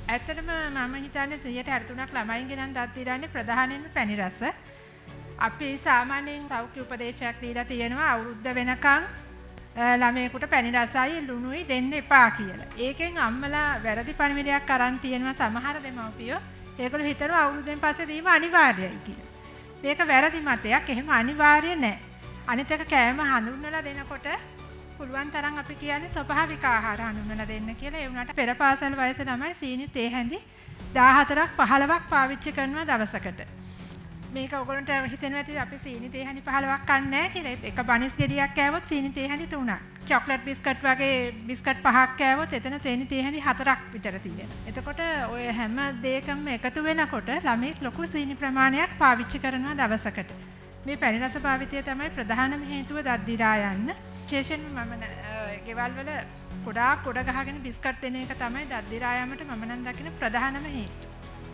ඇත්තටම මම හිතන්නේ 163ක් ළමයින්ගෙන් දත් දීලාන්නේ ප්‍රධානයෙන්ම පැණි රස. අපි සාමාන්‍යයෙන් සෞඛ්‍ය උපදේශයක් දීලා තියෙනවා අවුරුද්ද වෙනකන් ළමයෙකුට පැණි රසයි ලුණුයි දෙන්න එපා කියලා. ඒකෙන් අම්මලා වැරදි පණිවිඩයක් අරන් තියෙනවා සමහර දෙමව්පියෝ. ඒගොල්ලෝ හිතනවා අවුරුද්දෙන් පස්සේ දීම අනිවාර්යයි කියලා. මේක වැරදි මතයක්. එහෙම අනිවාර්ය නැහැ. අනිත් එක කෑම හඳුන්වලා දෙනකොට පුළුවන් තරම් අපි කියන්නේ ස්වභාවික ආහාර හඳුන්වලා දෙන්න කියලා. ඒ වුණාට පෙර පාසල් වයසේ ළමයි සීනි තේ හැඳි 14ක් 15ක් පාවිච්චි කරනවා දවසකට. මේක ඔයගොල්ලන්ට හිතෙනවා ඇති අපි සීනි තේ හැඳි 15ක් කන්නේ නැහැ කියලා. එක බනිස් ගෙඩියක් කෑවොත් සීනි තේ හැඳි 3ක්. චොක්ලට් බිස්කට් වගේ බිස්කට් 5ක් කෑවොත් එතන සීනි තේ හැඳි 4ක් විතර තියෙනවා. එතකොට ඔය හැම දෙයකම එකතු වෙනකොට ළමයි ලොකු සීනි ප්‍රමාණයක් පාවිච්චි කරනවා දවසකට. මේ පැණි රස භාවිතය තමයි ප්‍රධානම හේතුව දත් දිරා යන්න. විශේෂයෙන්ම මම ගෙවල් වල ගොඩාක් ගොඩ ගහගෙන බිස්කට් දෙන එක තමයි දත් දිරා යාමට මම නම් දකින ප්‍රධානම හේතුව.